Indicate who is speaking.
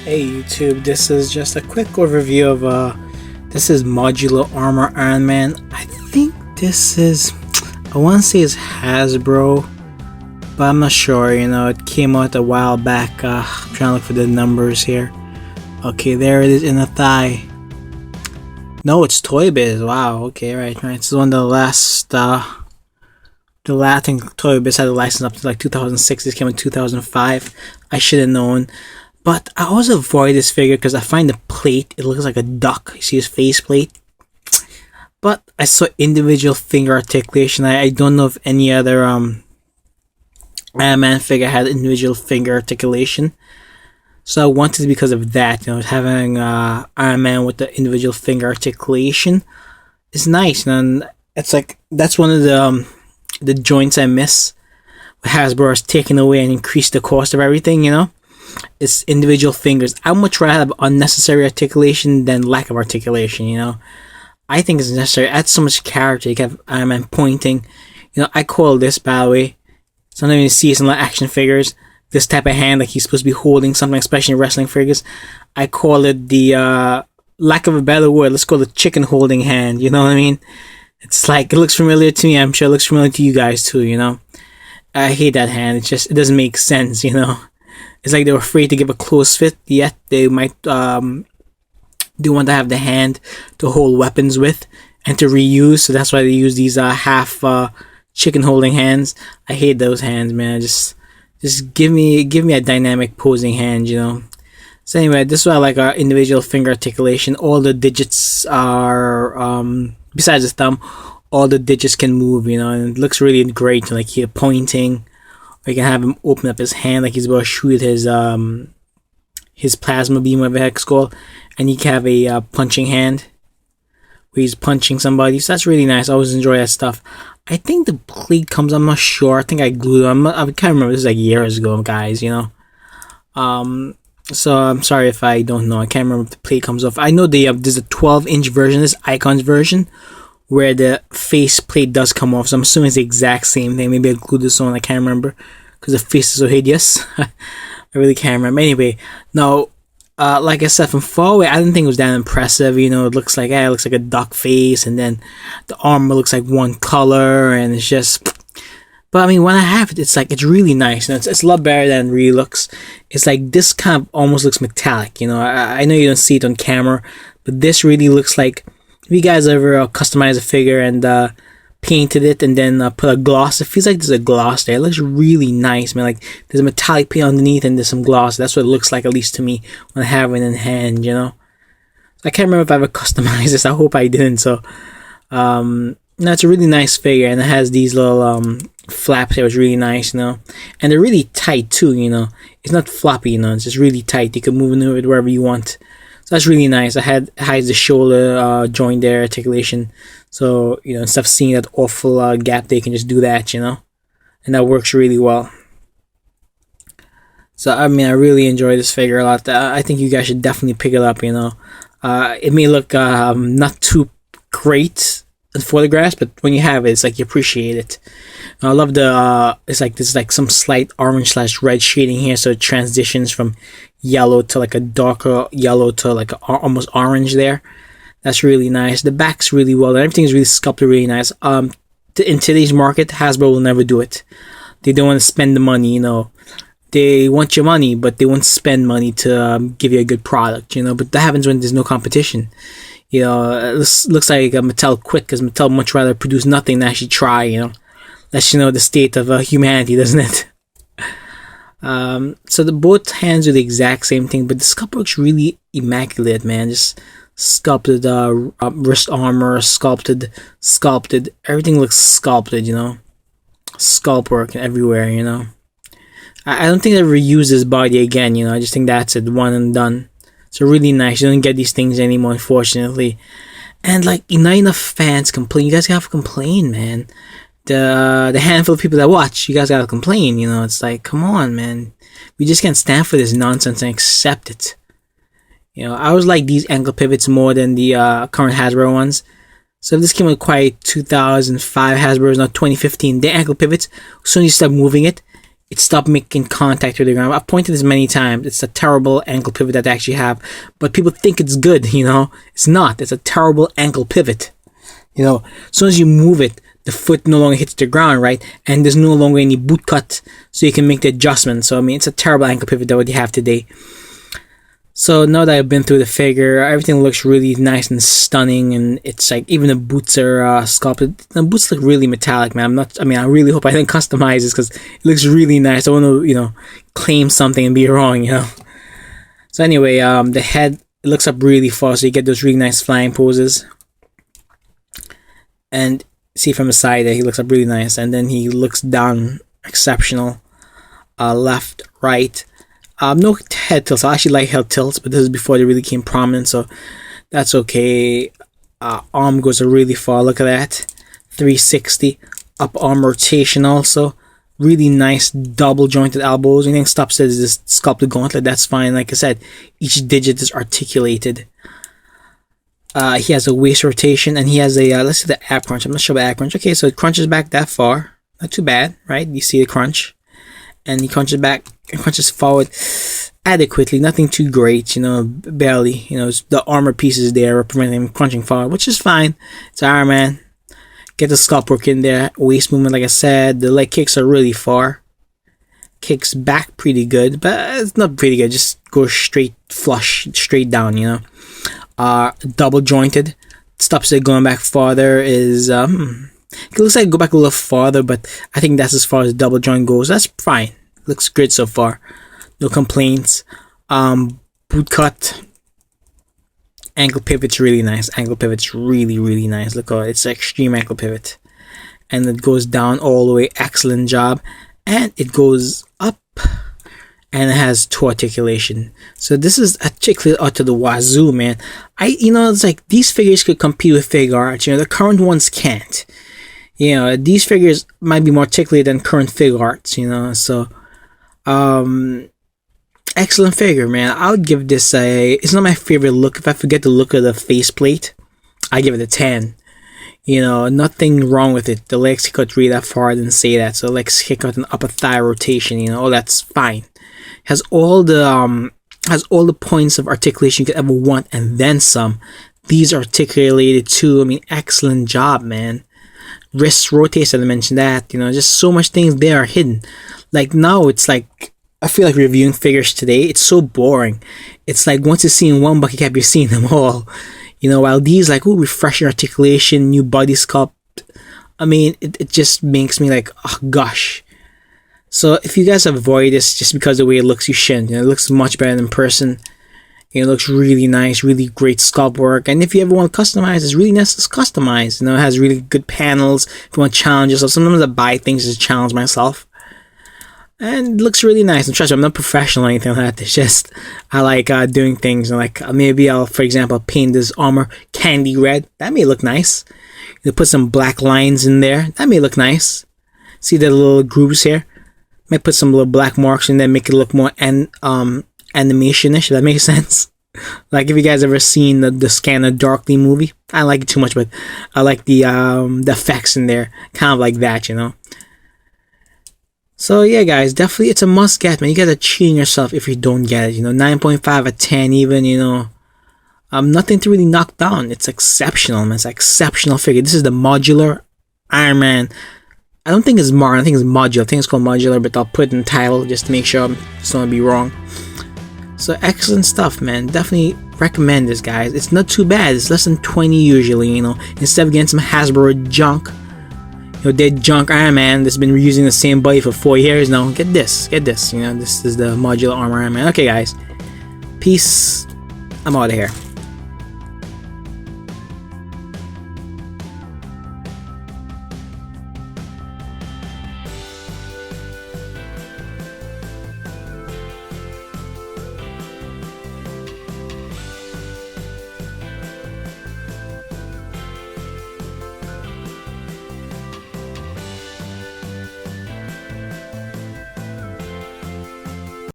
Speaker 1: Hey YouTube, this is just a quick overview of this is Modular Armor Ironman. I think this is, I want to say it's Hasbro, but I'm not sure, it came out a while back. I'm trying to look for the numbers here. Okay, there it is in the thigh. No, it's Toy Biz. Wow, okay, right. This is one of the last, I think Toy Biz had a license up to like 2006. This came in 2005. I should have known. But I always avoid this figure because I find the plate, it looks like a duck. You see his face plate? But I saw individual finger articulation. I don't know if any other Iron Man figure had individual finger articulation. So I wanted to, because of that, having Iron Man with the individual finger articulation is nice. And it's like, that's one of the joints I miss. Hasbro has taken away and increased the cost of everything, It's individual fingers. I would much rather have unnecessary articulation than lack of articulation, I think it's necessary. Adds so much character. You can have Iron Man pointing. I call this, by the way, sometimes you see some action figures, this type of hand, like he's supposed to be holding something, especially in wrestling figures. I call it the, lack of a better word, let's call it chicken holding hand, you know what I mean? It's like, it looks familiar to me. I'm sure it looks familiar to you guys too, I hate that hand. It doesn't make sense, It's like they're afraid to give a close fit, yet they might do want to have the hand to hold weapons with and to reuse. So that's why they use these half chicken holding hands. I hate those hands, man. Just give me a dynamic posing hand, So anyway, this is why I like our individual finger articulation. All the digits are besides the thumb, all the digits can move, and it looks really great. Like here pointing. Or you can have him open up his hand like he's about to shoot his plasma beam, whatever the heck it's called. And he can have a punching hand where he's punching somebody. So that's really nice. I always enjoy that stuff. I think the plate comes, I'm not sure. I think I glued it. I can't remember. This is like years ago, guys, So I'm sorry if I don't know. I can't remember if the plate comes off. I know there's a 12-inch version, this Icons version, where the face plate does come off. So I'm assuming it's the exact same thing. Maybe I glued this on. I can't remember because the face is so hideous. I really can't remember. Anyway, now, like I said, from far away, I didn't think it was that impressive. It looks like a duck face, and then the armor looks like one color, and it's just. But I mean, when I have it, it's really nice. It's a lot better than it really looks. It's like this kind of almost looks metallic. I know you don't see it on camera, but this really looks like. If you guys ever customize a figure and painted it and then put a gloss, it feels like there's a gloss there. It looks really nice, man. Like there's a metallic paint underneath and there's some gloss. That's what it looks like, at least to me, when I have it in hand, I can't remember if I ever customized this. I hope I didn't. So, no, it's a really nice figure, and it has these little flaps here, which is really nice, And they're really tight too, It's not floppy, It's just really tight. You can move it wherever you want. So that's really nice. It hides the shoulder joint there, articulation. So, instead of seeing that awful gap, they can just do that, And that works really well. So, I mean, I really enjoy this figure a lot. I think you guys should definitely pick it up, It may look not too great in photographs, but when you have it, it's like you appreciate it. I love it's like there's like some slight orange/red shading here, so it transitions from yellow to like a darker yellow to like almost orange there. That's really nice. The back's really well done. Everything's really sculpted really nice. In today's market, Hasbro will never do it. They don't want to spend the money, They want your money, but they won't spend money to give you a good product, But that happens when there's no competition. It looks like Mattel quit because Mattel much rather produce nothing than actually try, Lets you know the state of humanity, doesn't it? So both hands are the exact same thing, but the sculpt looks really immaculate, man. Just sculpted wrist armor, sculpted. Everything looks sculpted, Sculpt work everywhere, I don't think they ever use this body again, I just think that's it, one and done. So really nice. You don't get these things anymore, unfortunately. And like, not enough fans complain. You guys gotta complain, man. The handful of people that watch, you guys gotta complain, It's like, come on, man. We just can't stand for this nonsense and accept it. I always like these ankle pivots more than the current Hasbro ones. So if this came with quite 2005 Hasbro's, not 2015, the ankle pivots, as soon as you start moving it, it stopped making contact with the ground. I've pointed this many times. It's a terrible ankle pivot that I actually have, but people think it's good. It's not. It's a terrible ankle pivot. As soon as you move it, the foot no longer hits the ground, right? And there's no longer any boot cut, so you can make the adjustment. So it's a terrible ankle pivot that what you have today. So now that I've been through the figure, everything looks really nice and stunning, and it's like even the boots are sculpted. The boots look really metallic, man. I really hope I didn't customize this because it looks really nice. I want to, claim something and be wrong, So anyway, the head looks up really far, so you get those really nice flying poses. And see from the side there, he looks up really nice, and then he looks down exceptional. Left, right. No head tilts. I actually like head tilts, but this is before they really came prominent, so that's okay. Arm goes really far. Look at that. 360. Up arm rotation also. Really nice double jointed elbows. Anything stops it is this sculpted gauntlet. That's fine. Like I said, each digit is articulated. He has a waist rotation, and he has a, let's see the ab crunch. I'm not sure about ab crunch. Okay, so it crunches back that far. Not too bad, right? You see the crunch. And he crunches back and crunches forward adequately. Nothing too great, barely. The armor pieces there are preventing him crunching forward, which is fine. It's Ironman. Get the sculpt work in there. Waist movement, like I said. The leg kicks are really far. Kicks back pretty good, but it's not pretty good. Just goes straight flush, straight down, double jointed. Stops it going back farther is it looks like go back a little farther, but I think that's as far as double joint goes. That's fine. Looks good so far. No complaints. Boot cut. Ankle pivot's really nice. Ankle pivot's really, really nice. Look, it's an extreme ankle pivot. And it goes down all the way. Excellent job. And it goes up. And it has toe articulation. So this is articulate out to the wazoo, man. It's like these figures could compete with figure arts. The current ones can't. These figures might be more articulated than current figure arts. So excellent figure, man. I would give this it's not my favorite look. If I forget the look of the faceplate, I give it a 10. Nothing wrong with it. The legs kick out really that far. I didn't say that. So legs kick out an upper thigh rotation. That's fine. Has all the points of articulation you could ever want, and then some. These are articulated too. Excellent job, man. Wrist rotates, I mentioned that. Just so much things there are hidden. Like now, it's like I feel like reviewing figures today. It's so boring. It's like once you've seen one bucket cap, you've seen them all. While these refreshing articulation, new body sculpt. It just makes me like, oh gosh. So if you guys avoid this just because of the way it looks, you shouldn't. It looks much better in person. It looks really nice, really great sculpt work. And if you ever want to customize, it's really nice to customize. It has really good panels. If you want to challenge yourself, sometimes I buy things to challenge myself. And it looks really nice. And trust me, I'm not professional or anything like that. It's just, I like doing things. Maybe I'll, for example, paint this armor candy red. That may look nice. Put some black lines in there. That may look nice. See the little grooves here? Might put some little black marks in there, make it look more animation-ish. That makes sense. Like if you guys ever seen the Scanner Darkly movie, I don't like it too much, but I like the effects in there, kind of like that, So yeah, guys, definitely it's a must get, man. You gotta cheat yourself if you don't get it. 9.5 out of 10, even. Nothing to really knock down. It's exceptional, man. It's an exceptional figure. This is the modular Ironman. I don't think it's modern. I think it's modular. I think it's called modular, but I'll put it in the title just to make sure I'm just don't be wrong. So excellent stuff, man. Definitely recommend this, guys. It's not too bad. It's less than 20 usually, Instead of getting some Hasbro junk, dead junk Iron Man that's been using the same body for 4 years now. Get this. This is the modular armor Iron Man. Okay, guys. Peace. I'm out of here.